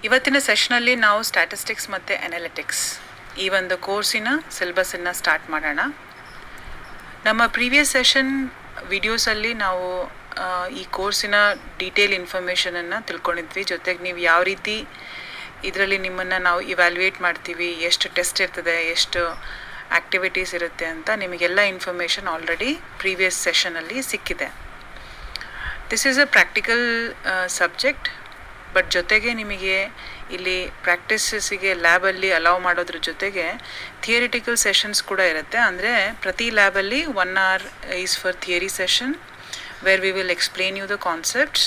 ಇವತ್ತಿನ ಸೆಷನಲ್ಲಿ ನಾವು ಸ್ಟ್ಯಾಟಿಸ್ಟಿಕ್ಸ್ ಮತ್ತು ಅನಾಲಿಟಿಕ್ಸ್ ಈ ಒಂದು ಕೋರ್ಸಿನ ಸಿಲೆಬಸನ್ನು ಸ್ಟಾರ್ಟ್ ಮಾಡೋಣ. ನಮ್ಮ ಪ್ರೀವಿಯಸ್ ಸೆಷನ್ ವಿಡಿಯೋಸಲ್ಲಿ ನಾವು ಈ ಕೋರ್ಸಿನ ಡೀಟೇಲ್ ಇನ್ಫಾರ್ಮೇಷನನ್ನು ತಿಳ್ಕೊಂಡಿದ್ವಿ. ಜೊತೆಗೆ ನೀವು ಯಾವ ರೀತಿ ಇದರಲ್ಲಿ ನಿಮ್ಮನ್ನು ನಾವು ಇವ್ಯಾಲ್ಯೂಯೇಟ್ ಮಾಡ್ತೀವಿ, ಎಷ್ಟು ಟೆಸ್ಟ್ ಇರ್ತದೆ, ಎಷ್ಟು ಆ್ಯಕ್ಟಿವಿಟೀಸ್ ಇರುತ್ತೆ ಅಂತ ನಿಮಗೆಲ್ಲ ಇನ್ಫಾರ್ಮೇಷನ್ ಆಲ್ರೆಡಿ ಪ್ರೀವಿಯಸ್ ಸೆಷನಲ್ಲಿ ಸಿಕ್ಕಿದೆ. This is a practical subject, but ಜೊತೆಗೆ ನಿಮಗೆ ಇಲ್ಲಿ ಪ್ರಾಕ್ಟೀಸಸ್ಸಿಗೆ ಲ್ಯಾಬಲ್ಲಿ ಅಲೌ ಮಾಡೋದ್ರ ಜೊತೆಗೆ ಥಿಯರಿಟಿಕಲ್ ಸೆಷನ್ಸ್ ಕೂಡ ಇರುತ್ತೆ. ಅಂದರೆ ಪ್ರತಿ ಲ್ಯಾಬಲ್ಲಿ 1 hour is for theory session where we will explain you the concepts.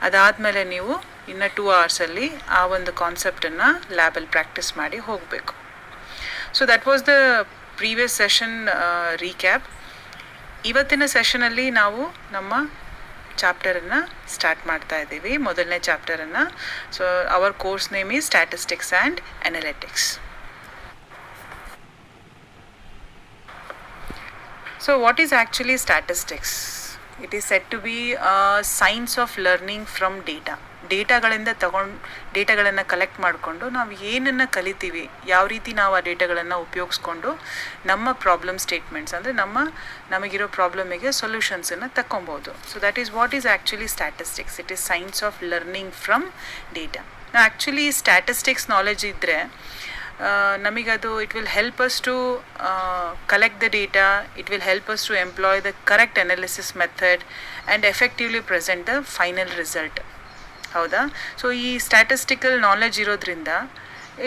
ಅದಾದಮೇಲೆ ನೀವು ಇನ್ನು 2 hours ಆ ಒಂದು ಕಾನ್ಸೆಪ್ಟನ್ನು ಲ್ಯಾಬಲ್ಲಿ ಪ್ರಾಕ್ಟೀಸ್ ಮಾಡಿ ಹೋಗಬೇಕು. So that was the previous session recap. ಇವತ್ತಿನ ಸೆಷನಲ್ಲಿ ನಾವು ನಮ್ಮ ಚಾಪ್ಟರನ್ನು ಸ್ಟಾರ್ಟ್ ಮಾಡ್ತಾ ಇದ್ದೀವಿ, ಮೊದಲನೇ ಚಾಪ್ಟರನ್ನು. So our course name is statistics and analytics. So what is actually statistics? It is said to be science of learning from ಡೇಟಾಗಳಿಂದ ಡೇಟಾಗಳನ್ನು ಕಲೆಕ್ಟ್ ಮಾಡಿಕೊಂಡು ನಾವು ಏನನ್ನು ಕಲಿತೀವಿ, ಯಾವ ರೀತಿ ನಾವು ಆ ಡೇಟಾಗಳನ್ನು ಉಪಯೋಗಿಸ್ಕೊಂಡು ನಮ್ಮ ಪ್ರಾಬ್ಲಮ್ ಸ್ಟೇಟ್ಮೆಂಟ್ಸ್ ಅಂದರೆ ನಮಗಿರೋ ಪ್ರಾಬ್ಲಮಿಗೆ ಸೊಲ್ಯೂಷನ್ಸನ್ನು ತಗೊಬೋದು. So that is what is actually statistics. It is science of learning from data. Actually statistics knowledge ಇದ್ದರೆ ನಮಗದು it will help us to collect the data, it will help us to employ the correct analysis method and effectively present the final result. ಹೌದಾ? So ಈ statistical knowledge ಇರೋದ್ರಿಂದ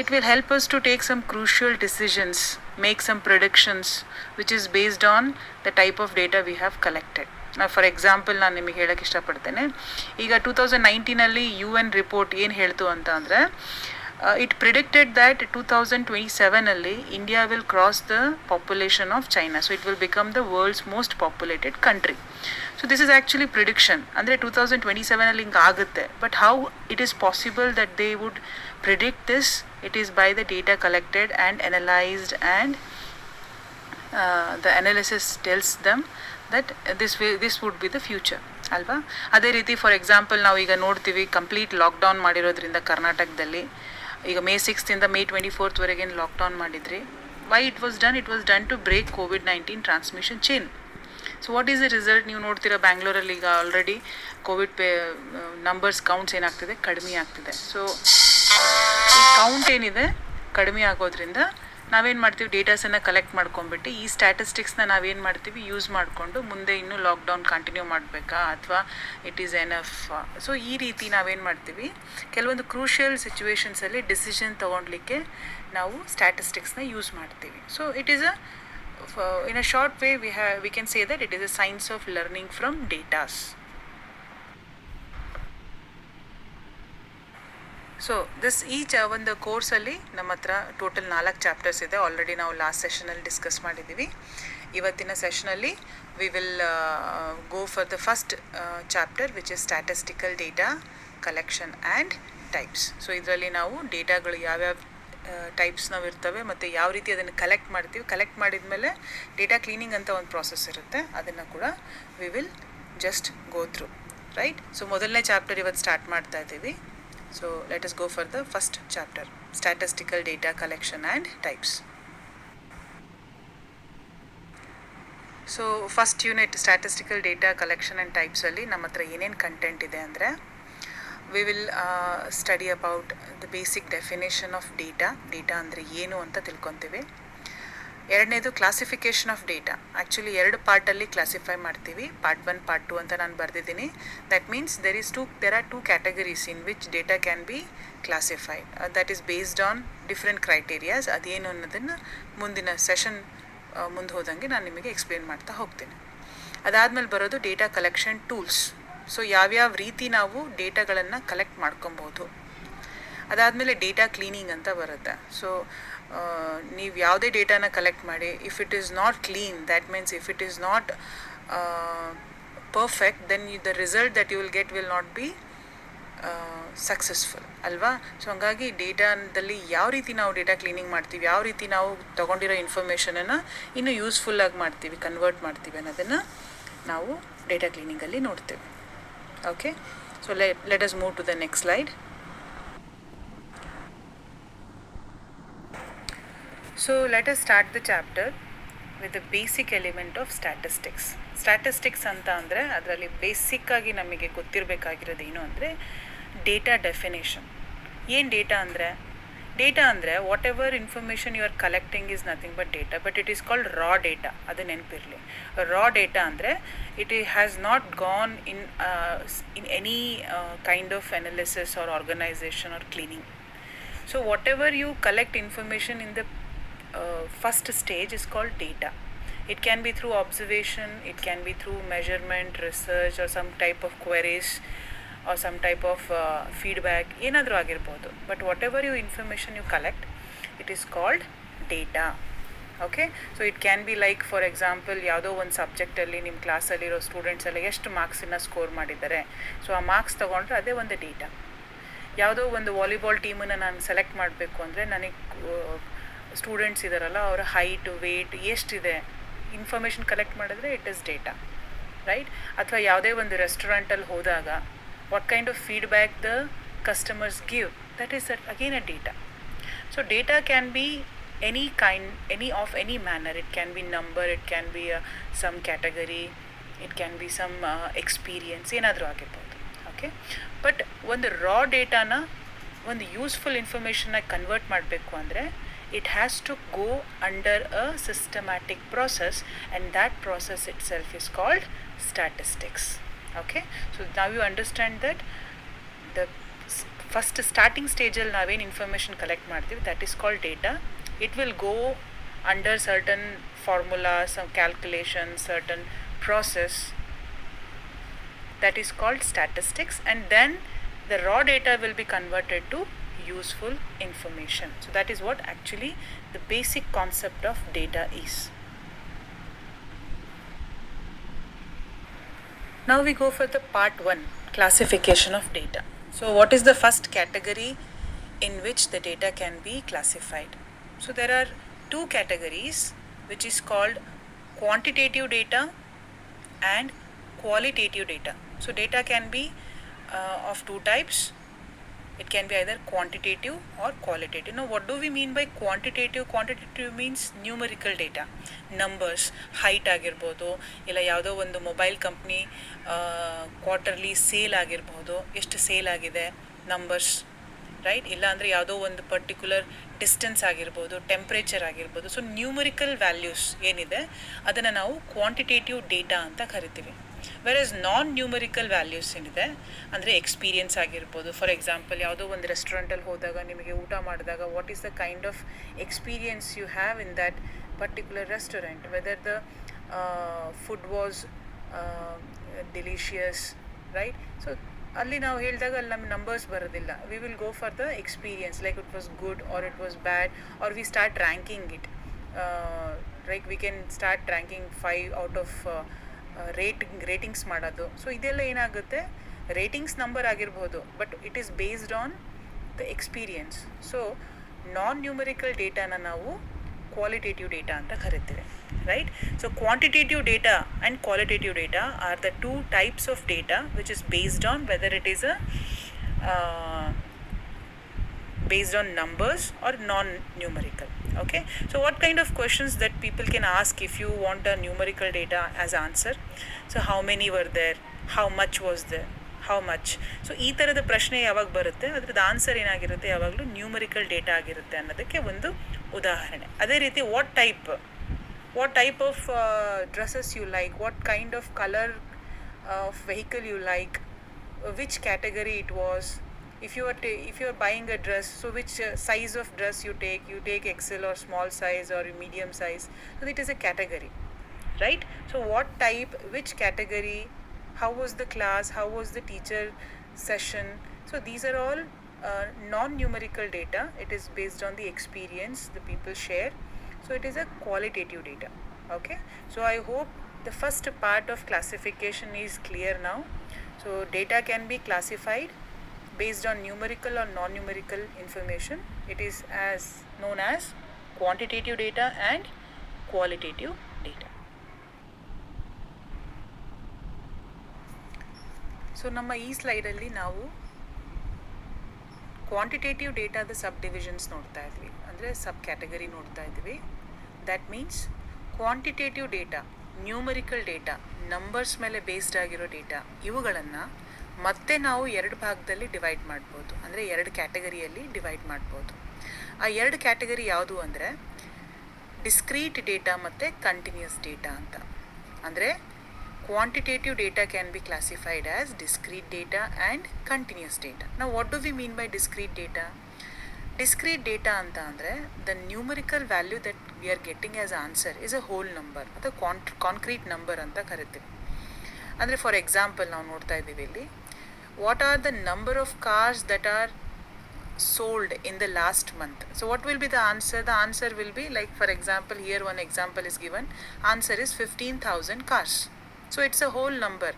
it will help us to take some crucial decisions, make some predictions which is based on the type of data we have collected. For example ನಾನು ನಿಮಗೆ ಹೇಳೋಕ್ಕೆ ಇಷ್ಟಪಡ್ತೇನೆ. ಈಗ 2019 UN report ಏನು ಹೇಳ್ತು ಅಂತ ಅಂದರೆ, it predicted that 2027 India will cross the population of China. So it will become the world's most populated country. So this is actually prediction. Andre 2027 hinge agutte. But how it is possible that they would predict this? It is by the data collected and analyzed, and the analysis tells them that this would be the future. ಅಲ್ವಾ? ಅದೇ ರೀತಿ for example ನಾವು ಈಗ ನೋಡ್ತೀವಿ, complete lockdown ಮಾಡಿರೋದ್ರಿಂದ ಕರ್ನಾಟಕದಲ್ಲಿ ಈಗ May 6th May 24th lockdown ಮಾಡಿದ್ರಿ. Why it was done? It was done to break COVID-19 transmission chain. So what is the result? ನೀವು ನೋಡ್ತೀರಾ ಬ್ಯಾಂಗ್ಳೂರಲ್ಲಿ ಈಗ ಆಲ್ರೆಡಿ ಕೋವಿಡ್ ನಂಬರ್ಸ್ ಕೌಂಟ್ಸ್ ಏನಾಗ್ತಿದೆ, ಕಡಿಮೆ ಆಗ್ತಿದೆ. ಸೊ ಈ ಕೌಂಟ್ ಏನಿದೆ ಕಡಿಮೆ ಆಗೋದ್ರಿಂದ ನಾವೇನು ಮಾಡ್ತೀವಿ, ಡೇಟಾಸನ್ನು ಕಲೆಕ್ಟ್ ಮಾಡ್ಕೊಂಡ್ಬಿಟ್ಟು ಈ ಸ್ಟ್ಯಾಟಿಸ್ಟಿಕ್ಸ್ನ ನಾವೇನು ಮಾಡ್ತೀವಿ, ಯೂಸ್ ಮಾಡಿಕೊಂಡು ಮುಂದೆ ಇನ್ನೂ ಲಾಕ್ಡೌನ್ ಕಂಟಿನ್ಯೂ ಮಾಡಬೇಕಾ ಅಥವಾ ಇಟ್ ಈಸ್ ಎನಫ್. ಸೊ ಈ ರೀತಿ ನಾವೇನು ಮಾಡ್ತೀವಿ, ಕೆಲವೊಂದು ಕ್ರೂಷಿಯಲ್ ಸಿಚುವೇಶನ್ಸಲ್ಲಿ ಡಿಸಿಷನ್ ತೊಗೊಳ್ಲಿಕ್ಕೆ ನಾವು ಸ್ಟ್ಯಾಟಿಸ್ಟಿಕ್ಸ್ನ ಯೂಸ್ ಮಾಡ್ತೀವಿ. So it is in a short way we can say that it is a science of learning from datas. So each ಒಂದು ಕೋರ್ಸಲ್ಲಿ ನಮ್ಮ ಹತ್ರ ಟೋಟಲ್ 4 ಚಾಪ್ಟರ್ಸ್ ಇದೆ. ಆಲ್ರೆಡಿ ನಾವು ಲಾಸ್ಟ್ ಸೆಷನಲ್ಲಿ ಡಿಸ್ಕಸ್ ಮಾಡಿದ್ದೀವಿ. ಇವತ್ತಿನ ಸೆಷನಲ್ಲಿ we will go for the first chapter which is statistical data collection and types. So ಇದರಲ್ಲಿ ನಾವು ಡೇಟಾಗಳು ಯಾವ್ಯಾವ ಟೈಪ್ಸ್ ನಾವು ಇರ್ತವೆ ಮತ್ತು ಯಾವ ರೀತಿ ಅದನ್ನು ಕಲೆಕ್ಟ್ ಮಾಡ್ತೀವಿ, ಕಲೆಕ್ಟ್ ಮಾಡಿದ ಮೇಲೆ ಡೇಟಾ ಕ್ಲೀನಿಂಗ್ ಅಂತ ಒಂದು ಪ್ರಾಸೆಸ್ ಇರುತ್ತೆ, ಅದನ್ನು ಕೂಡ we will just go through, right? So ಮೊದಲನೇ ಚಾಪ್ಟರ್ ಇವತ್ತು ಸ್ಟಾರ್ಟ್ ಮಾಡ್ತಾ ಇದ್ದೀವಿ. So let us go for the first chapter, statistical data collection and types. So first unit, statistical data collection and types alli ನಮ್ಮ ಹತ್ರ ಏನೇನು content ಇದೆ ಅಂದರೆ, we will study about the basic definition of data. Data ಅಂದರೆ ಏನು ಅಂತ ತಿಳ್ಕೊತೀವಿ. ಎರಡನೇದು ಕ್ಲಾಸಿಫಿಕೇಷನ್ ಆಫ್ ಡೇಟಾ. ಆ್ಯಕ್ಚುಲಿ 2 ಪಾರ್ಟಲ್ಲಿ ಕ್ಲಾಸಿಫೈ ಮಾಡ್ತೀವಿ, ಪಾರ್ಟ್ 1 ಪಾರ್ಟ್ 2 ಅಂತ ನಾನು ಬರೆದಿದ್ದೀನಿ. That means there are 2 categories in which data can be classified. That is based on different criterias. ಅದೇನು ಅನ್ನೋದನ್ನು ಮುಂದಿನ ಸೆಷನ್ ಮುಂದೆ ಹೋದಂಗೆ ನಾನು ನಿಮಗೆ ಎಕ್ಸ್ಪ್ಲೇನ್ ಮಾಡ್ತಾ ಹೋಗ್ತೀನಿ. ಅದಾದಮೇಲೆ ಬರೋದು ಡೇಟಾ ಕಲೆಕ್ಷನ್ ಟೂಲ್ಸ್. ಸೊ ಯಾವ್ಯಾವ ರೀತಿ ನಾವು ಡೇಟಾಗಳನ್ನು ಕಲೆಕ್ಟ್ ಮಾಡ್ಕೊಬೋದು. ಅದಾದಮೇಲೆ ಡೇಟಾ ಕ್ಲೀನಿಂಗ್ ಅಂತ ಬರುತ್ತೆ. ಸೊ ನೀವು ಯಾವುದೇ ಡೇಟಾನ ಕಲೆಕ್ಟ್ ಮಾಡಿ, if it is not clean, that means if it is not perfect, then the result that you will get will not be successful, ಅಲ್ವಾ? ಸೊ ಹಾಗಾಗಿ ಡೇಟಾದಲ್ಲಿ ಯಾವ ರೀತಿ ನಾವು ಡೇಟಾ ಕ್ಲೀನಿಂಗ್ ಮಾಡ್ತೀವಿ, ಯಾವ ರೀತಿ ನಾವು ತೊಗೊಂಡಿರೋ ಇನ್ಫಾರ್ಮೇಷನನ್ನು ಇನ್ನೂ ಯೂಸ್ಫುಲ್ಲಾಗಿ ಮಾಡ್ತೀವಿ, ಕನ್ವರ್ಟ್ ಮಾಡ್ತೀವಿ ಅನ್ನೋದನ್ನು ನಾವು ಡೇಟಾ ಕ್ಲೀನಿಂಗಲ್ಲಿ ನೋಡ್ತೇವೆ. Okay, so let us move to the next slide. So let us start the chapter with the basic element of statistics. Statistics ಅಂತ ಅಂದರೆ ಅದರಲ್ಲಿ ಬೇಸಿಕ್ಕಾಗಿ ನಮಗೆ ಗೊತ್ತಿರಬೇಕಾಗಿರೋದು ಏನು ಅಂದರೆ ಡೇಟಾ ಡೆಫಿನೇಷನ್. ಏನು ಡೇಟಾ ಅಂದರೆ whatever information you are collecting is nothing but data, but it is called raw data. ಅದು ನೆನಪಿರಲಿ. ರಾ ಡೇಟಾ ಅಂದರೆ it has not gone in any kind of analysis or organisation or cleaning. So whatever you collect information in the first stage is called data. It can be through observation, it can be through measurement, research, or some type of queries, or some type of feedback, ಏನಾದರೂ ಆಗಿರ್ಬೋದು. But whatever you information you collect, it is called data. Okay, so it can be like, for example, ಯಾವುದೋ ಒಂದು ಸಬ್ಜೆಕ್ಟಲ್ಲಿ ನಿಮ್ಮ ಕ್ಲಾಸಲ್ಲಿರೋ students ಎಲ್ಲ ಎಷ್ಟು ಮಾರ್ಕ್ಸನ್ನು score ಮಾಡಿದ್ದಾರೆ, so ಆ marks ತೊಗೊಂಡ್ರೆ ಅದೇ ಒಂದು ಡೇಟಾ. ಯಾವುದೋ ಒಂದು ವಾಲಿಬಾಲ್ ಟೀಮನ್ನು ನಾನು ಸೆಲೆಕ್ಟ್ ಮಾಡಬೇಕು ಅಂದರೆ ನನಗೆ ಸ್ಟೂಡೆಂಟ್ಸ್ ಇದ್ದಾರಲ್ಲ, ಅವರ ಹೈಟ್, ವೇಟ್ ಎಷ್ಟಿದೆ ಇನ್ಫಾರ್ಮೇಷನ್ ಕಲೆಕ್ಟ್ ಮಾಡಿದ್ರೆ ಇಟ್ ಇಸ್ ಡೇಟಾ, ರೈಟ್? ಅಥವಾ ಯಾವುದೇ ಒಂದು ರೆಸ್ಟೋರೆಂಟಲ್ಲಿ ಹೋದಾಗ what kind of feedback the customers give, that is again a data. So data can B any of any manner. It can be number, it can be some category, it can be some experience, ಏನಾದರೂ ಆಗಿರ್ಬೋದು. Okay, but ಒಂದು ರಾ ಡೇಟಾನ ಒಂದು useful ಇನ್ಫಾರ್ಮೇಷನ್ನ convert ಮಾಡಬೇಕು ಅಂದರೆ it has to go under a systematic process, and that process itself is called statistics. Okay, so ನಾವ್ you understand that the first starting ಸ್ಟೇಜಲ್ಲಿ ನಾವೇನು information collect ಮಾಡ್ತೀವಿ that is called data. It will go under certain formula, some calculation, certain process that is called statistics, and then the raw data will be converted to useful information. So that is what actually the basic concept of data is. Now we go for the part 1, classification of data. So what is the first category in which the data can be classified? So there are two categories, which is called quantitative data and qualitative data. So data can be of two types. It can be either quantitative or qualitative. Now what do we mean by quantitative? Quantitative means numerical data. Numbers, height ಆಗಿರ್ಬೋದು, ಇಲ್ಲ ಯಾವುದೋ ಒಂದು mobile company quarterly sale ಆಗಿರ್ಬೋದು, ಎಷ್ಟು sale ಆಗಿದೆ, numbers, right? ಇಲ್ಲ ಅಂದರೆ ಯಾವುದೋ ಒಂದು ಪರ್ಟಿಕ್ಯುಲರ್ ಡಿಸ್ಟೆನ್ಸ್ ಆಗಿರ್ಬೋದು, ಟೆಂಪ್ರೇಚರ್ ಆಗಿರ್ಬೋದು. ಸೊ ನ್ಯೂಮರಿಕಲ್ ವ್ಯಾಲ್ಯೂಸ್ ಏನಿದೆ ಅದನ್ನು ನಾವು ಕ್ವಾಂಟಿಟೇಟಿವ್ ಡೇಟಾ ಅಂತ ಕರಿತೀವಿ. ವೆರಸ್ ನಾನ್ ನ್ಯೂಮರಿಕಲ್ ವ್ಯಾಲ್ಯೂಸ್ ಏನಿದೆ ಅಂದರೆ ಎಕ್ಸ್ಪೀರಿಯನ್ಸ್ ಆಗಿರ್ಬೋದು. ಫಾರ್ ಎಕ್ಸಾಂಪಲ್, ಯಾವುದೋ ಒಂದು ರೆಸ್ಟೋರೆಂಟಲ್ಲಿ ಹೋದಾಗ ನಿಮಗೆ ಊಟ ಮಾಡಿದಾಗ what is the kind of experience you have in that particular restaurant, whether the food was delicious, right? So ಅಲ್ಲಿ ನಾವು ಹೇಳಿದಾಗ ಅಲ್ಲಿ ನಮ್ಮ ನಂಬರ್ಸ್ ಬರೋದಿಲ್ಲ. We will go for the experience, like it was good or it was bad, or we start ranking it, like we can start ranking 5 out of ratings ಮಾಡೋದು. So ಇದೆಲ್ಲ ಏನಾಗುತ್ತೆ, ratings number ಆಗಿರ್ಬೋದು, but it is based on the experience. So non numerical ಡೇಟಾನ ನಾವು qualitative data ಅಂತ ಕರಿತೀವಿ, right? So quantitative data and qualitative data are the two types of data which is based on whether it is a based on numbers or non-numerical. Okay, so what kind of questions that people can ask if you want a numerical data as answer? So how many were there, how much was there, how much? So ಈ ಥರದ ಪ್ರಶ್ನೆ ಯಾವಾಗ ಬರುತ್ತೆ ಅದ್ರದ್ದು answer ಏನಾಗಿರುತ್ತೆ, ಯಾವಾಗಲೂ numerical data ಆಗಿರುತ್ತೆ ಅನ್ನೋದಕ್ಕೆ ಒಂದು ಉದಾಹರಣೆ. ಅದೇ ರೀತಿ what type of dresses you like, what kind of colour of vehicle you like, which category it was. If you are buying a dress, so which size of dress you take XL or small size or medium size, so it is a category, right? So what type, which category, how was the class, how was the teacher session. So these are all non-numerical data. It is based on the experience the people share. So it is a qualitative data. Okay, so I hope the first part of classification is clear now. So data can be classified based on numerical or non-numerical information. It is as known as quantitative data and qualitative data. So ನಮ್ಮ ಈ ಸ್ಲೈಡಲ್ಲಿ ನಾವು quantitative ಡೇಟಾದ ಸಬ್ divisions ನೋಡ್ತಾ ಇದ್ವಿ, ಅಂದರೆ sub category ನೋಡ್ತಾ ಇದ್ವಿ. That means quantitative data, numerical data, numbers ಮೇಲೆ ಬೇಸ್ಡ್ ಆಗಿರೋ ಡೇಟಾ, ಇವುಗಳನ್ನು ಮತ್ತೆ ನಾವು ಎರಡು ಭಾಗದಲ್ಲಿ ಡಿವೈಡ್ ಮಾಡ್ಬೋದು, ಅಂದರೆ ಎರಡು ಕ್ಯಾಟಗರಿಯಲ್ಲಿ ಡಿವೈಡ್ ಮಾಡ್ಬೋದು. ಆ ಎರಡು ಕ್ಯಾಟಗರಿ ಯಾವುದು ಅಂದರೆ ಡಿಸ್ಕ್ರೀಟ್ ಡೇಟಾ ಮತ್ತು ಕಂಟಿನ್ಯೂಸ್ ಡೇಟಾ ಅಂತ. ಅಂದರೆ quantitative data can be classified as discrete data and continuous data. Now what do we mean by discrete data? Discrete data anta andre the numerical value that we are getting as answer is a whole number, ಅಥವಾ concrete number ಅಂತ ಕರಿತೀವಿ. ಅಂದರೆ for example ನಾವು ನೋಡ್ತಾ ಇದ್ದೀವಿ ಇಲ್ಲಿ, what are the number of cars that are sold in the last month. So what will be the answer? The answer will be like, for example, here one example is given, answer is 15,000 cars. So it's a whole number.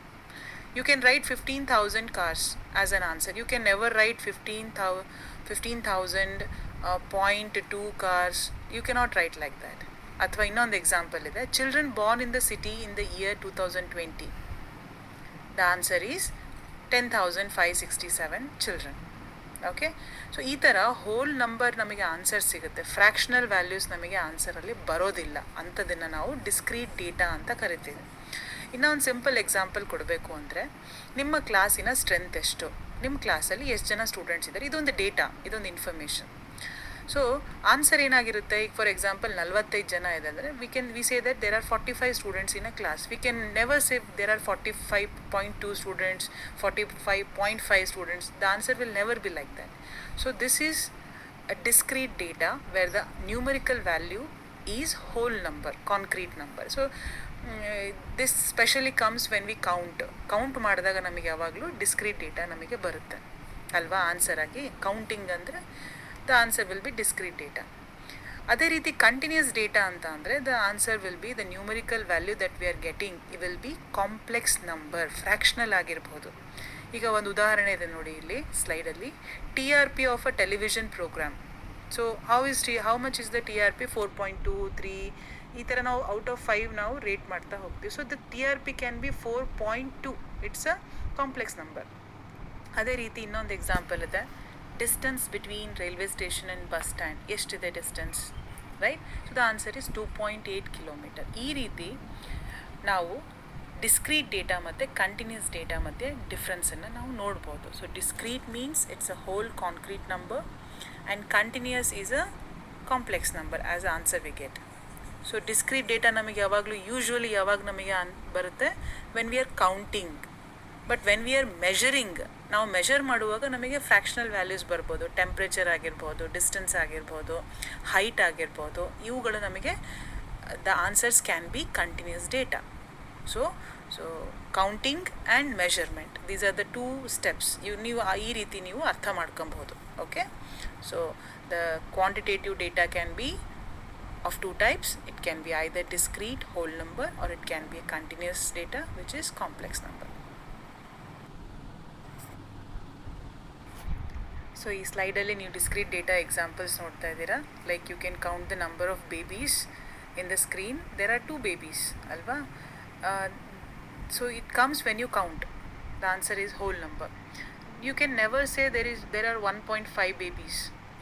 You can write 15,000 cars as an answer. You can never write 15,000.2 cars. You cannot write like that. Athwa innond example ide, children born in the city in the year 2020. The answer is 10,567 children. Okay, so ಈ ಥರ whole number ನಮಗೆ answer ಸಿಗುತ್ತೆ. Fractional values ನಮಗೆ ಆನ್ಸರಲ್ಲಿ ಬರೋದಿಲ್ಲ, ಅಂಥದನ್ನು ನಾವು discrete data ಅಂತ ಕರಿತೀವಿ. ಇನ್ನೂ ಒಂದು ಸಿಂಪಲ್ ಎಕ್ಸಾಂಪಲ್ ಕೊಡಬೇಕು ಅಂದರೆ, ನಿಮ್ಮ ಕ್ಲಾಸಿನ ಸ್ಟ್ರೆಂತ್ ಎಷ್ಟು, ನಿಮ್ಮ ಕ್ಲಾಸಲ್ಲಿ ಎಷ್ಟು ಜನ ಸ್ಟೂಡೆಂಟ್ಸ್ ಇದ್ದಾರೆ, ಇದೊಂದು ಡೇಟಾ, ಇದೊಂದು ಇನ್ಫಾರ್ಮೇಷನ್. ಸೊ ಆನ್ಸರ್ ಏನಾಗಿರುತ್ತೆ, ಈಗ ಫಾರ್ ಎಕ್ಸಾಂಪಲ್ 45 ಜನ ಇದೆ ಅಂದರೆ we say that there are 45 students in a class. We can never say there are 45.2 students, 45.5 students. The answer will never be like that. So this is a discrete data where the numerical value is whole number, concrete number. So this specially comes when we count ಮಾಡಿದಾಗ ನಮಗೆ ಯಾವಾಗಲೂ discrete data ನಮಗೆ ಬರುತ್ತೆ ಅಲ್ವಾ answer ಆಗಿ. Counting ಅಂದರೆ the answer will be discrete data. ಅದೇ ರೀತಿ ಕಂಟಿನ್ಯೂಸ್ ಡೇಟಾ ಅಂತ ಅಂದರೆ the answer will be the numerical value that we are getting it will be complex number, fractional ಆಗಿರ್ಬೋದು. ಈಗ ಒಂದು ಉದಾಹರಣೆ ಇದೆ ನೋಡಿ ಇಲ್ಲಿ ಸ್ಲೈಡಲ್ಲಿ, TRP of a television programme. So how much is the TRP? 4.2, 3, ಈ ಥರ ನಾವು ಔಟ್ ಆಫ್ 5 ನಾವು ರೇಟ್ ಮಾಡ್ತಾ ಹೋಗ್ತೀವಿ. So the TRP can be 4.2. It's a complex number. ಅದೇ ರೀತಿ ಇನ್ನೊಂದು ಎಕ್ಸಾಂಪಲ್ ಇದೆ, distance between railway station and bus stand ಎಷ್ಟಿದೆ distance, right? So the answer is 2.8 kilometre. ಈ ರೀತಿ ನಾವು ಡಿಸ್ಕ್ರೀಟ್ ಡೇಟಾ ಮತ್ತು ಕಂಟಿನ್ಯೂಸ್ ಡೇಟಾ ಮಧ್ಯೆ ಡಿಫ್ರೆನ್ಸನ್ನು ನಾವು ನೋಡ್ಬೋದು. So discrete means it's a whole concrete number and continuous is a complex number as answer we get. So discrete data ನಮಗೆ ಯಾವಾಗಲೂ ಯೂಶ್ವಲಿ ಯಾವಾಗ ನಮಗೆ ಬರುತ್ತೆ, when we are counting. But when we are measuring, ನಾವು measure ಮಾಡುವಾಗ ನಮಗೆ fractional values ಬರ್ಬೋದು, temperature ಆಗಿರ್ಬೋದು, ಡಿಸ್ಟೆನ್ಸ್ ಆಗಿರ್ಬೋದು, ಹೈಟ್ ಆಗಿರ್ಬೋದು. ಇವುಗಳು ನಮಗೆ the answers can be continuous data. So counting and measurement, these are the 2 steps. ನೀವು ಈ ರೀತಿ ನೀವು ಅರ್ಥ ಮಾಡ್ಕೊಬೋದು. Okay, so the quantitative data can be of 2 types. It can be either discrete whole number or it can be a continuous data which is complex number. So ಈ ಸ್ಲೈಡಲ್ಲಿ ನೀವು discrete data examples ನೋಡ್ತಾ ಇದ್ದೀರಾ. Like you can count the number of babies in the screen. There are 2 babies ಅಲ್ವಾ? So it comes when you count, the answer is whole number. You can never say there are 1.5 babies.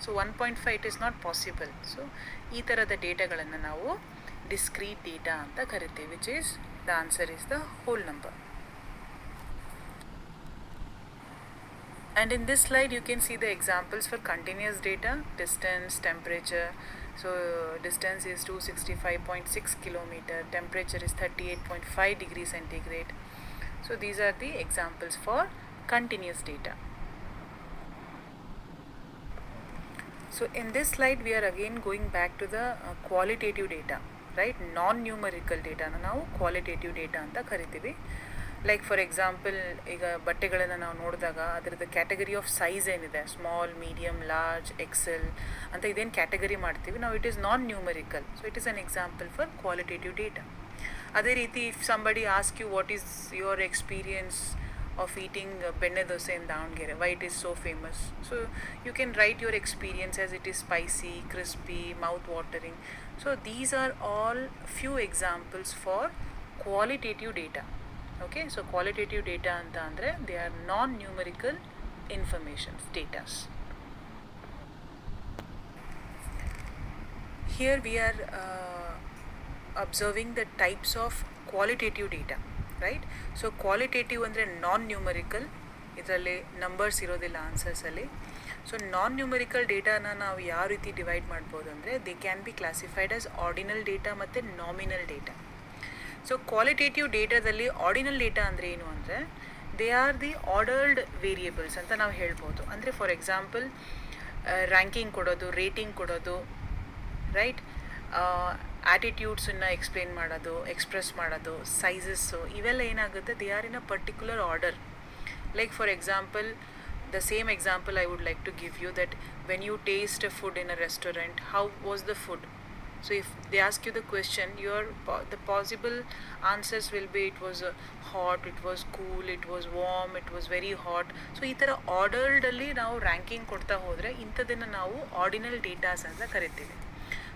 So 1.5 it is not possible. So ಈ ಥರದ ಡೇಟಾಗಳನ್ನು ನಾವು discrete data ಅಂತ ಕರಿತೀವಿ, which is the answer is the whole number. And in this slide you can see the examples for continuous data, distance, temperature. So distance is 265.6 kilometer, temperature is 38.5 degrees centigrade. So these are the examples for continuous data. So in this slide we are again going back to the qualitative data, right? Non-numerical data na ನಾವು qualitative data ಅಂತ ಕರಿತೀವಿ. Like for example, ಈಗ ಬಟ್ಟೆಗಳನ್ನು ನಾವು ನೋಡಿದಾಗ ಅದರದ್ದು category of size ಏನಿದೆ, small, medium, large, XL ಅಂತ ಇದೇನು ಕ್ಯಾಟಗರಿ ಮಾಡ್ತೀವಿ ನಾವು, it is non numerical. So it is an example for qualitative data. ಅದೇ ರೀತಿ if somebody ask you what is your experience of eating benne dosa in Davanagere, why it is so famous. So you can write your experience as it is spicy, crispy, mouth watering. So these are all few examples for qualitative data. Okay, so qualitative data ಅಂತ ಅಂದರೆ they R non numerical informations, datas. Here we are observing the types of qualitative data, right? So qualitative ಅಂದರೆ ನಾನ್ numerical, ಇದರಲ್ಲಿ numbers ಇರೋದಿಲ್ಲ ಆನ್ಸರ್ಸಲ್ಲಿ. So non numerical ಡೇಟಾನ ನಾವು ಯಾವ ರೀತಿ divide ಮಾಡ್ಬೋದು ಅಂದರೆ they can be classified as ordinal data ಮತ್ತು ನಾಮಿನಲ್ ಡೇಟಾ. ಸೊ ಕ್ವಾಲಿಟೇಟಿವ್ ಡೇಟಾದಲ್ಲಿ ಆರ್ಡಿನಲ್ ಡೇಟಾ ಅಂದರೆ ಏನು ಅಂದರೆ they R the ordered variables ಅಂತ ನಾವು ಹೇಳ್ಬೋದು. ಅಂದರೆ ಫಾರ್ ಎಕ್ಸಾಂಪಲ್ ರ್ಯಾಂಕಿಂಗ್ ಕೊಡೋದು, ರೇಟಿಂಗ್ ಕೊಡೋದು, ರೈಟ್, ಆ್ಯಟಿಟ್ಯೂಡ್ಸನ್ನು ಎಕ್ಸ್ಪ್ಲೇನ್ ಮಾಡೋದು, ಎಕ್ಸ್ಪ್ರೆಸ್ ಮಾಡೋದು, ಸೈಜಸ್ಸು, ಇವೆಲ್ಲ ಏನಾಗುತ್ತೆ, they are in a particular order. Like for example, the same example I would like to give you, that when you taste a food in a restaurant, how was the food? So if they ask you the question, the possible answers will be it was hot, it was cool, it was warm, it was very hot. So ಈ ಥರ ಆರ್ಡರ್ಡಲ್ಲಿ ನಾವು ranking ಕೊಡ್ತಾ ಹೋದರೆ ಇಂಥದನ್ನು ನಾವು ordinal datas ಅಂತ ಕರಿತೀವಿ.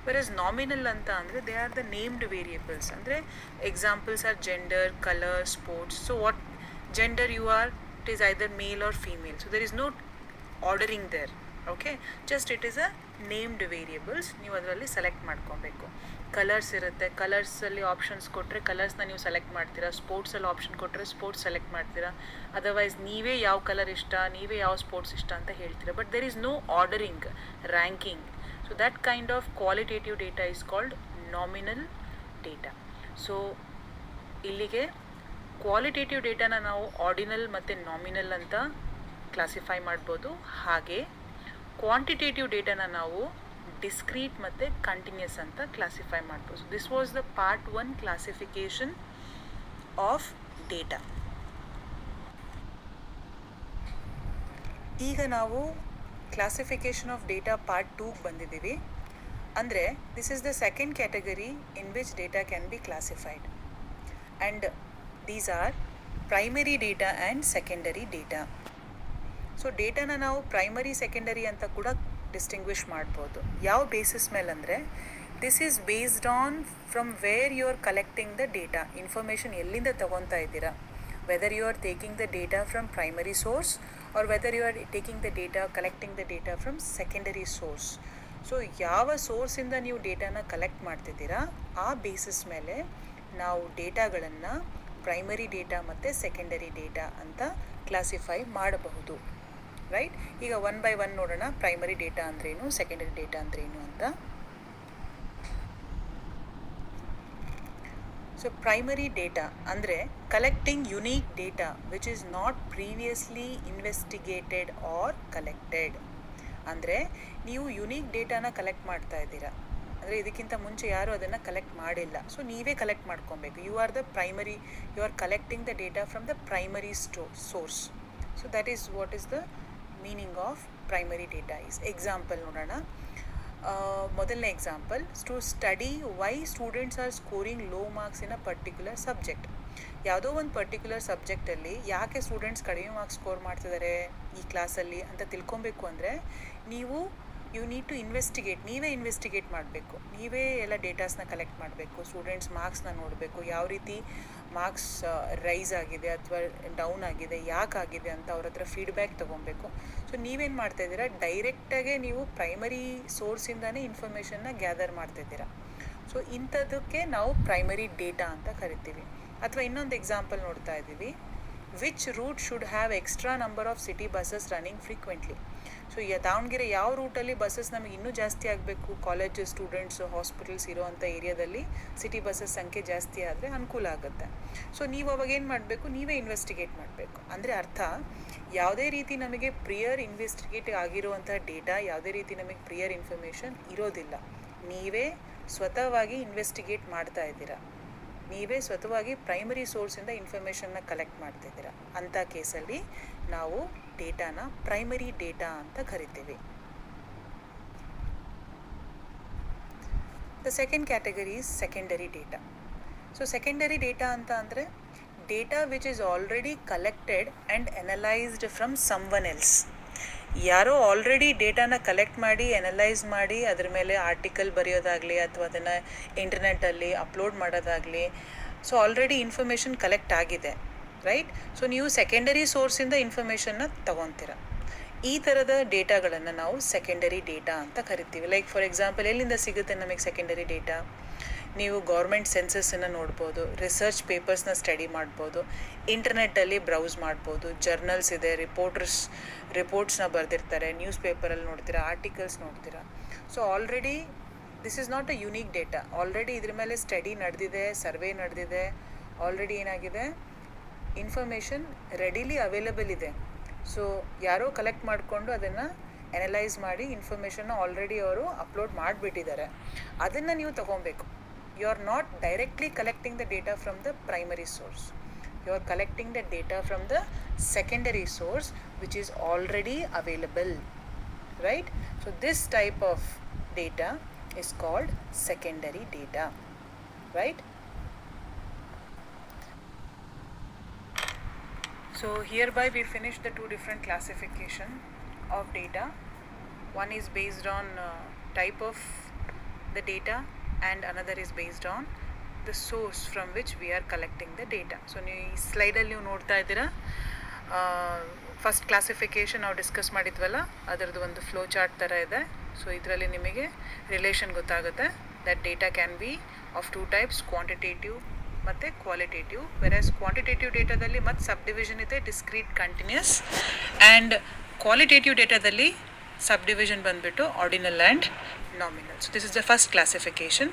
Virus nominal ಅಂತ ಅಂದರೆ they are the named variables. ಅಂದರೆ examples are gender, colour, sports. So what gender you are, it is either male or female, so there is no ordering there, okay, just it is a named variables. ನೀವು ಅದರಲ್ಲಿ select ಮಾಡ್ಕೊಬೇಕು. Colours ಇರುತ್ತೆ, ಕಲರ್ಸಲ್ಲಿ options ಕೊಟ್ಟರೆ ಕಲರ್ಸ್ನ ನೀವು select ಮಾಡ್ತೀರಾ. ಸ್ಪೋರ್ಟ್ಸಲ್ಲಿ option ಕೊಟ್ಟರೆ sports select ಮಾಡ್ತೀರಾ. ಅದರ್ವೈಸ್ ನೀವೇ ಯಾವ ಕಲರ್ ಇಷ್ಟ, ನೀವೇ ಯಾವ ಸ್ಪೋರ್ಟ್ಸ್ ಇಷ್ಟ ಅಂತ ಹೇಳ್ತೀರಾ. But there is no ordering, ranking. So that kind of qualitative data is called nominal data. So ಇಲ್ಲಿಗೆ ಕ್ವಾಲಿಟೇಟಿವ್ ಡೇಟಾನ ನಾವು ಆರ್ಡಿನಲ್ ಮತ್ತು ನಾಮಿನಲ್ ಅಂತ ಕ್ಲಾಸಿಫೈ ಮಾಡ್ಬೋದು. ಹಾಗೆ ಕ್ವಾಂಟಿಟೇಟಿವ್ ಡೇಟಾನ ನಾವು ಡಿಸ್ಕ್ರೀಟ್ ಮತ್ತು ಕಂಟಿನ್ಯೂಸ್ ಅಂತ ಕ್ಲಾಸಿಫೈ ಮಾಡ್ಬೋದು. This was the part 1 classification of data. ಈಗ ನಾವು ಕ್ಲಾಸಿಫಿಕೇಷನ್ ಆಫ್ ಡೇಟಾ ಪಾರ್ಟ್ 2ಗೆ ಬಂದಿದ್ದೀವಿ. ಅಂದರೆ this is the second category in which data can be classified. And these are primary data and secondary data. So ಡೇಟಾನ ನಾವು primary, secondary ಅಂತ ಕೂಡ distinguish ಮಾಡ್ಬೋದು. ಯಾವ ಬೇಸಿಸ್ ಮೇಲೆ ಅಂದರೆ this is based on from where you are collecting the data. Information ಎಲ್ಲಿಂದ ತೊಗೊತಾ ಇದ್ದೀರಾ, whether you are taking the data from primary source or whether you are taking the data, collecting the data from secondary source. So ಯಾವ ಸೋರ್ಸಿಂದ ನೀವು ಡೇಟಾನ collect ಮಾಡ್ತಿದ್ದೀರಾ ಆ basis ಮೇಲೆ ನಾವು ಡೇಟಾಗಳನ್ನು ಪ್ರೈಮರಿ ಡೇಟಾ ಮತ್ತು ಸೆಕೆಂಡರಿ ಡೇಟಾ ಅಂತ ಕ್ಲಾಸಿಫೈ ಮಾಡಬಹುದು, ರೈಟ್. ಈಗ 1 by 1 ನೋಡೋಣ. ಪ್ರೈಮರಿ ಡೇಟಾ ಅಂದ್ರೇನು, ಸೆಕೆಂಡರಿ ಡೇಟಾ ಅಂದ್ರೇನು ಅಂತ. ಸೊ ಪ್ರೈಮರಿ ಡೇಟಾ ಅಂದರೆ collecting unique data which is not previously investigated or collected. ಅಂದರೆ ನೀವು ಯುನೀಕ್ ಡೇಟಾನ ಕಲೆಕ್ಟ್ ಮಾಡ್ತಾ ಇದ್ದೀರಾ, ಅಂದರೆ ಇದಕ್ಕಿಂತ ಮುಂಚೆ ಯಾರೂ ಅದನ್ನು ಕಲೆಕ್ಟ್ ಮಾಡಿಲ್ಲ. ಸೊ ನೀವೇ ಕಲೆಕ್ಟ್ ಮಾಡ್ಕೊಬೇಕು. You are the primary, you are collecting the data from the primary source. So that is what is the meaning of primary data is. Example ನೋಡೋಣ. ಮೊದಲನೇ example, to study why students are scoring low marks in a particular subject. ಯಾವುದೋ ಒಂದು particular ಸಬ್ಜೆಕ್ಟಲ್ಲಿ ಯಾಕೆ students ಕಡಿಮೆ marks score ಮಾಡ್ತಿದ್ದಾರೆ ಈ ಕ್ಲಾಸಲ್ಲಿ ಅಂತ ತಿಳ್ಕೊಬೇಕು ಅಂದರೆ ನೀವು ಯು ನೀಡ್ ಟು ಇನ್ವೆಸ್ಟಿಗೇಟ್. ನೀವೇ ಇನ್ವೆಸ್ಟಿಗೇಟ್ ಮಾಡಬೇಕು, ನೀವೇ ಎಲ್ಲ ಡೇಟಾಸ್ನ ಕಲೆಕ್ಟ್ ಮಾಡಬೇಕು, ಸ್ಟೂಡೆಂಟ್ಸ್ ಮಾರ್ಕ್ಸ್ನ ನೋಡಬೇಕು, ಯಾವ ರೀತಿ ಮಾರ್ಕ್ಸ್ ರೈಸ್ ಆಗಿದೆ ಅಥವಾ ಡೌನ್ ಆಗಿದೆ, ಯಾಕಾಗಿದೆ ಅಂತ ಅವ್ರ ಹತ್ರ ಫೀಡ್ಬ್ಯಾಕ್ ತೊಗೊಬೇಕು. ಸೊ ನೀವೇನು ಮಾಡ್ತಾಯಿದ್ದೀರಾ, ಡೈರೆಕ್ಟಾಗೆ ನೀವು ಪ್ರೈಮರಿ ಸೋರ್ಸಿಂದನೇ ಇನ್ಫಾರ್ಮೇಷನ್ನ ಗ್ಯಾದರ್ ಮಾಡ್ತಾಯಿದ್ದೀರಾ. ಸೊ ಇಂಥದಕ್ಕೆ ನಾವು ಪ್ರೈಮರಿ ಡೇಟಾ ಅಂತ ಕರಿತೀವಿ. ಅಥವಾ ಇನ್ನೊಂದು ಎಕ್ಸಾಂಪಲ್ ನೋಡ್ತಾ ಇದ್ದೀವಿ, which route should have extra number of city buses running frequently. So Davanagere ಯಾವ ರೂಟಲ್ಲಿ ಬಸ್ಸಸ್ ನಮಗೆ ಇನ್ನೂ ಜಾಸ್ತಿ ಆಗಬೇಕು, ಕಾಲೇಜ್ ಸ್ಟೂಡೆಂಟ್ಸು, ಹಾಸ್ಪಿಟಲ್ಸ್ ಇರೋವಂಥ ಏರಿಯಾದಲ್ಲಿ ಸಿಟಿ ಬಸ್ಸಸ್ ಸಂಖ್ಯೆ ಜಾಸ್ತಿ ಆದರೆ ಅನುಕೂಲ ಆಗುತ್ತೆ. ಸೊ ನೀವು ಅವಾಗ ಏನು ಮಾಡಬೇಕು, ನೀವೇ ಇನ್ವೆಸ್ಟಿಗೇಟ್ ಮಾಡಬೇಕು. ಅಂದರೆ ಅರ್ಥ, ಯಾವುದೇ ರೀತಿ ನಮಗೆ ಪ್ರಿಯರ್ ಇನ್ವೆಸ್ಟಿಗೇಟ್ ಆಗಿರುವಂಥ ಡೇಟಾ, ಯಾವುದೇ ರೀತಿ ನಮಗೆ ಪ್ರಿಯರ್ ಇನ್ಫಾರ್ಮೇಷನ್ ಇರೋದಿಲ್ಲ. ನೀವೇ ಸ್ವತಃವಾಗಿ ಇನ್ವೆಸ್ಟಿಗೇಟ್ ಮಾಡ್ತಾ ಇದ್ದೀರಾ, ನೀವೇ ಸ್ವತಃವಾಗಿ ಪ್ರೈಮರಿ ಸೋರ್ಸಿಂದ ಇನ್ಫಾರ್ಮೇಷನ್ನ ಕಲೆಕ್ಟ್ ಮಾಡ್ತಿದ್ದೀರಾ. ಅಂಥ ಕೇಸಲ್ಲಿ ನಾವು ಡೇಟಾನ ಪ್ರೈಮರಿ ಡೇಟಾ ಅಂತ ಕರಿತೀವಿ. The second category is secondary data. So secondary data ಅಂತ ಅಂದರೆ data which is already collected and analysed from someone else. ಯಾರೋ ಆಲ್ರೆಡಿ ಡೇಟಾನ ಕಲೆಕ್ಟ್ ಮಾಡಿ ಅನಲೈಸ್ ಮಾಡಿ ಅದ್ರ ಮೇಲೆ ಆರ್ಟಿಕಲ್ ಬರೆಯೋದಾಗಲಿ ಅಥವಾ ಅದನ್ನು ಇಂಟರ್ನೆಟ್ಟಲ್ಲಿ ಅಪ್ಲೋಡ್ ಮಾಡೋದಾಗಲಿ, ಸೊ ಆಲ್ರೆಡಿ ಇನ್ಫಾರ್ಮೇಷನ್ ಕಲೆಕ್ಟ್ ಆಗಿದೆ, ರೈಟ್. ಸೊ ನೀವು ಸೆಕೆಂಡರಿ ಸೋರ್ಸಿಂದ ಇನ್ಫಾರ್ಮೇಷನ್ನ ತೊಗೊತೀರ. ಈ ಥರದ ಡೇಟಾಗಳನ್ನು ನಾವು ಸೆಕೆಂಡರಿ ಡೇಟಾ ಅಂತ ಕರಿತೀವಿ. ಲೈಕ್ ಫಾರ್ ಎಕ್ಸಾಂಪಲ್ ಎಲ್ಲಿಂದ ಸಿಗುತ್ತೆ ನಮಗೆ ಸೆಕೆಂಡರಿ ಡೇಟಾ? ನೀವು ಗೌರ್ಮೆಂಟ್ ಸೆನ್ಸಸ್ಸನ್ನು ನೋಡ್ಬೋದು, ರಿಸರ್ಚ್ ಪೇಪರ್ಸ್ನ ಸ್ಟಡಿ ಮಾಡ್ಬೋದು, ಇಂಟರ್ನೆಟ್ಟಲ್ಲಿ ಬ್ರೌಸ್ ಮಾಡ್ಬೋದು, ಜರ್ನಲ್ಸ್ ಇದೆ, ರಿಪೋರ್ಟ್ಸ್ನ ಬರೆದಿರ್ತಾರೆ, ನ್ಯೂಸ್ ಪೇಪರಲ್ಲಿ ನೋಡ್ತೀರಾ, ಆರ್ಟಿಕಲ್ಸ್ ನೋಡ್ತೀರಾ. So already this is not a unique data. Already ಇದ್ರ ಮೇಲೆ ಸ್ಟಡಿ ನಡೆದಿದೆ, ಸರ್ವೆ ನಡೆದಿದೆ, ಆಲ್ರೆಡಿ ಏನಾಗಿದೆ, ಇನ್ಫಾರ್ಮೇಷನ್ ರೆಡಿಲಿ ಅವೈಲೇಬಲ್ ಇದೆ. ಸೊ ಯಾರೋ ಕಲೆಕ್ಟ್ ಮಾಡಿಕೊಂಡು ಅದನ್ನು ಅನಲೈಸ್ ಮಾಡಿ ಇನ್ಫಾರ್ಮೇಷನ್ನ ಆಲ್ರೆಡಿ ಅವರು ಅಪ್ಲೋಡ್ ಮಾಡಿಬಿಟ್ಟಿದ್ದಾರೆ. ಅದನ್ನು ನೀವು ತೊಗೊಬೇಕು. You are not directly collecting the data from the primary source. You are collecting the data from the secondary source which is already available, right? So this type of data is called secondary data, right? So hereby we finished the two different classification of data. One is based on type of the data and another is based on the source from which we are collecting the data. So ನೀವು ಈ ಸ್ಲೈಡಲ್ಲಿ ನೀವು ನೋಡ್ತಾ ಇದ್ದೀರಾ, first classification ನಾವು discuss ಮಾಡಿದ್ವಲ್ಲ ಅದರದ್ದು ಒಂದು flow chart ಥರ ಇದೆ. ಸೊ ಇದರಲ್ಲಿ ನಿಮಗೆ ರಿಲೇಷನ್ ಗೊತ್ತಾಗುತ್ತೆ that data can be of two types, quantitative ಮತ್ತು ಕ್ವಾಲಿಟೇಟಿವ್. ವೆರಸ್ ಕ್ವಾಂಟಿಟೇಟಿವ್ ಡೇಟಾದಲ್ಲಿ ಮತ್ತು ಸಬ್ ಡಿವಿಷನ್ ಇದೆ, ಡಿಸ್ಕ್ರೀಟ್, ಕಂಟಿನ್ಯೂಸ್. ಆ್ಯಂಡ್ ಕ್ವಾಲಿಟೇಟಿವ್ ಡೇಟಾದಲ್ಲಿ ಸಬ್ ಡಿವಿಷನ್ ಬಂದುಬಿಟ್ಟು ordinal and nominal. So this is the first classification.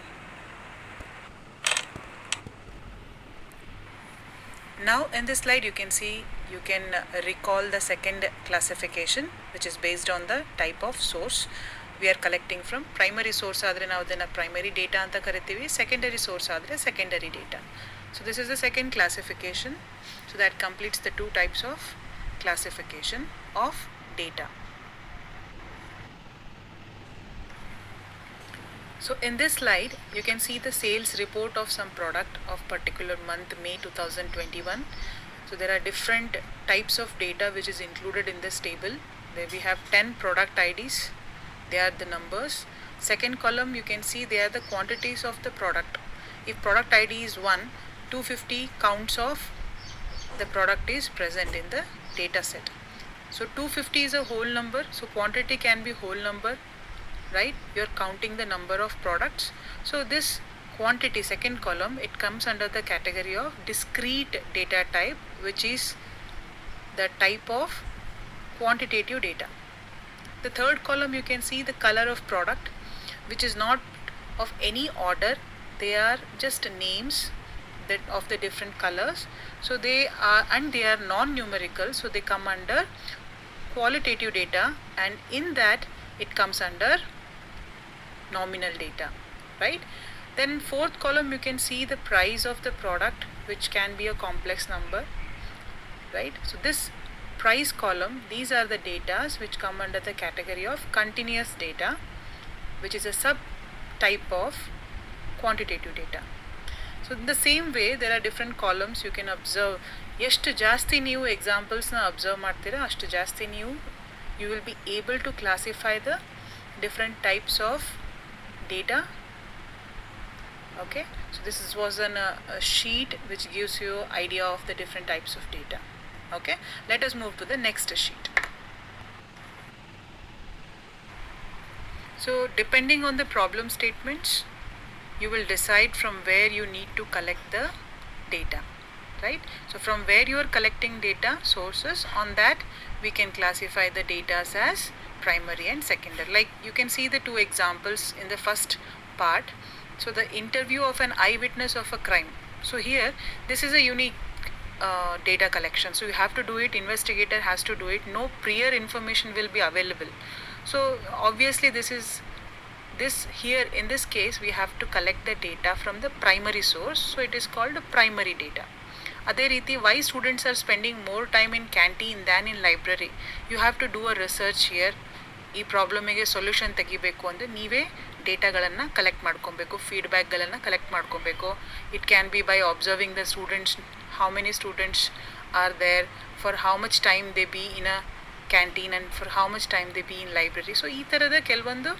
Now in this slide you can see, you can recall the second classification which is based on the type of source we are collecting from. Primary source ಆದರೆ ನಾವು ಅದನ್ನು primary data ಅಂತ ಕರಿತೀವಿ, secondary source ಆದರೆ secondary data. So this is the second classification. So that completes the two types of classification of data. So in this slide you can see the sales report of some product of particular month May 2021. So there are different types of data which is included in this table, where we have 10 product IDs. They are the numbers. Second column you can see they are the quantities of the product. If product ID is 1, 250 counts of the product is present in the data set. So 250 is a whole number, so quantity can be whole number, right? You are counting the number of products. So this quantity, second column, it comes under the category of discrete data type, which is the type of quantitative data. The third column you can see the color of product, which is not of any order, they are just names that of the different colors. So they are non-numerical, so they come under qualitative data, and in that it comes under nominal data, right? Then fourth column you can see the price of the product, which can be a complex number, right? So this price column, these are the data which come under the category of continuous data, which is a sub type of quantitative data. So in the same way there are different columns you can observe. ಎಷ್ಟು ಜಾಸ್ತಿ ನೀವು ಎಕ್ಸಾಂಪಲ್ಸ್ನ observe ಮಾಡ್ತೀರಾ ಅಷ್ಟು ಜಾಸ್ತಿ ನೀವು you will be able to classify the different types of data. Okay, so this was a sheet which gives you idea of the different types of data. Okay, let us move to the next sheet. So depending on the problem statements you will decide from where you need to collect the data, right? So from where you are collecting data sources, on that we can classify the data as primary and secondary. Like you can see the two examples in the first part. So the interview of an eyewitness of a crime. So here this is a unique data collection, so you have to do it, investigator has to do it, no prior information will be available. So obviously this here in this case we have to collect the data from the primary source, so it is called primary data. ಅದೇ ರೀತಿ why students are spending more time in canteen than in library, you have to do a research here. ಈ ಪ್ರಾಬ್ಲಮಿಗೆ solution ತೆಗಿಬೇಕು ಅಂದರೆ ನೀವೇ ಡೇಟಾಗಳನ್ನು collect ಮಾಡ್ಕೊಬೇಕು, ಫೀಡ್ಬ್ಯಾಕ್ಗಳನ್ನು collect ಮಾಡ್ಕೊಬೇಕು. It can be by observing the students, how many students are there, for how much time they be in a canteen and for how much time they be in library. So ಈ ಥರದ ಕೆಲವೊಂದು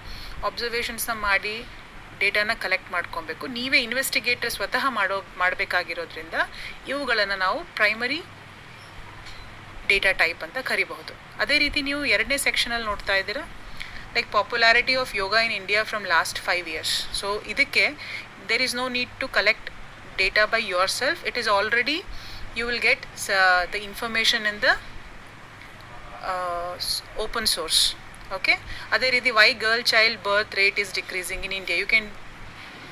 ಅಬ್ಸರ್ವೇಷನ್ಸ್ನ ಮಾಡಿ ಡೇಟಾನ collect ಮಾಡ್ಕೊಬೇಕು. ನೀವೇ investigator ಸ್ವತಃ ಮಾಡಬೇಕಾಗಿರೋದ್ರಿಂದ ಇವುಗಳನ್ನು ನಾವು primary data type ಅಂತ ಕರಿಬಹುದು. ಅದೇ ರೀತಿ ನೀವು ಎರಡನೇ ಸೆಕ್ಷನಲ್ಲಿ ನೋಡ್ತಾ ಇದ್ದೀರಾ, like popularity of yoga in India from last 5 years. So ಇದಕ್ಕೆ there is no need to collect data by yourself. It is already, you will get the information in the open source. Okay, ಅದೇ ರೀತಿ why girl child birth rate is decreasing in India, you can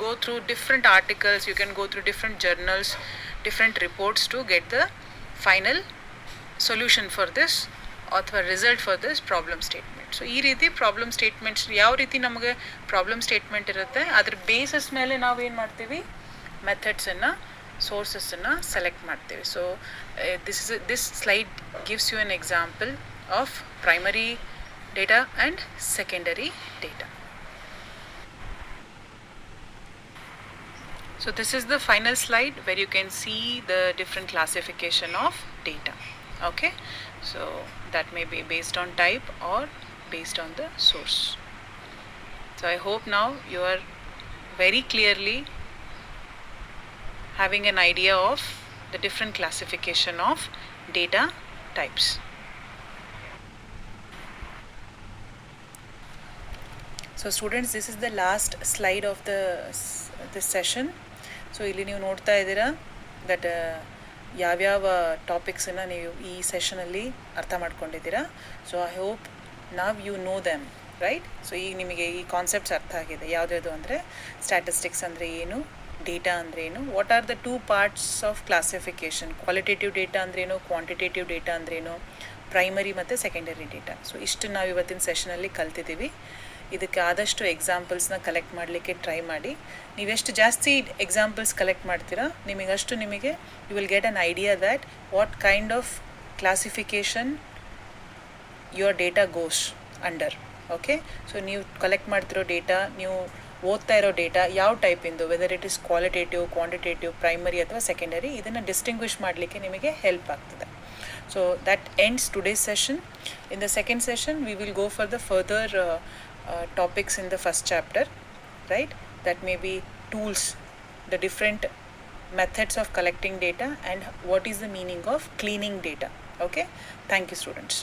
go through different articles, you can go through different journals, different reports to get the final solution for this ಅಥವಾ result for this problem statement. So ಈ ರೀತಿ problem statements ಯಾವ ರೀತಿ ನಮಗೆ problem statement ಇರುತ್ತೆ ಅದ್ರ basis ಮೇಲೆ ನಾವು ಏನು ಮಾಡ್ತೀವಿ, ಮೆಥಡ್ಸನ್ನು, ಸೋರ್ಸಸ್ಸನ್ನು ಸೆಲೆಕ್ಟ್ ಮಾಡ್ತೀವಿ. So this slide gives U an example of primary data and secondary data. So this is the final slide where you can see the different classification of data. Okay, so that may be based on type or based on the source. So I hope now you are very clearly having an idea of the different classification of data types. So students, this is the last slide of this session. So ಇಲ್ಲಿ ನೀವು ನೋಡ್ತಾ ಇದ್ದೀರಾ that ಯಾವ್ಯಾವ ಟಾಪಿಕ್ಸನ್ನು ನೀವು ಈ ಸೆಷನಲ್ಲಿ ಅರ್ಥ ಮಾಡ್ಕೊಂಡಿದ್ದೀರಾ. So I hope now you know them, right? So ಈಗ ನಿಮಗೆ ಈ ಕಾನ್ಸೆಪ್ಟ್ಸ್ ಅರ್ಥ ಆಗಿದೆ. ಯಾವುದ್ಯಾವುದು ಅಂದರೆ ಸ್ಟ್ಯಾಟಿಸ್ಟಿಕ್ಸ್ ಅಂದರೆ ಏನು, ಡೇಟಾ ಅಂದ್ರೇನು, what are the 2 parts of classification, qualitative data ಅಂದ್ರೇನು, ಕ್ವಾಂಟಿಟೇಟಿವ್ ಡೇಟಾ ಅಂದ್ರೇನು, ಪ್ರೈಮರಿ ಮತ್ತು ಸೆಕೆಂಡರಿ ಡೇಟಾ. ಸೊ ಇಷ್ಟು ನಾವು ಇವತ್ತಿನ ಸೆಷನಲ್ಲಿ ಕಲ್ತಿದ್ದೀವಿ. ಇದಕ್ಕೆ ಆದಷ್ಟು ಎಕ್ಸಾಂಪಲ್ಸ್ನ ಕಲೆಕ್ಟ್ ಮಾಡಲಿಕ್ಕೆ ಟ್ರೈ ಮಾಡಿ. ನೀವೆಷ್ಟು ಜಾಸ್ತಿ ಎಕ್ಸಾಂಪಲ್ಸ್ ಕಲೆಕ್ಟ್ ಮಾಡ್ತೀರಾ ನಿಮಗೆ you will get an idea that what kind of classification your data goes under. Okay, so ನೀವು ಕಲೆಕ್ಟ್ ಮಾಡ್ತಿರೋ ಡೇಟಾ, ನೀವು ಓದ್ತಾ ಇರೋ ಡೇಟಾ ಯಾವ ಟೈಪಿಂದು, whether it is qualitative, quantitative, primary ಅಥವಾ ಸೆಕೆಂಡರಿ, ಇದನ್ನು ಡಿಸ್ಟಿಂಗ್ವಿಷ್ ಮಾಡಲಿಕ್ಕೆ ನಿಮಗೆ ಹೆಲ್ಪ್ ಆಗ್ತದೆ. So that ends today's session. In the second session we will go for the further topics in the first chapter, right? That may be tools, the different methods of collecting data and what is the meaning of cleaning data. Okay, thank you students.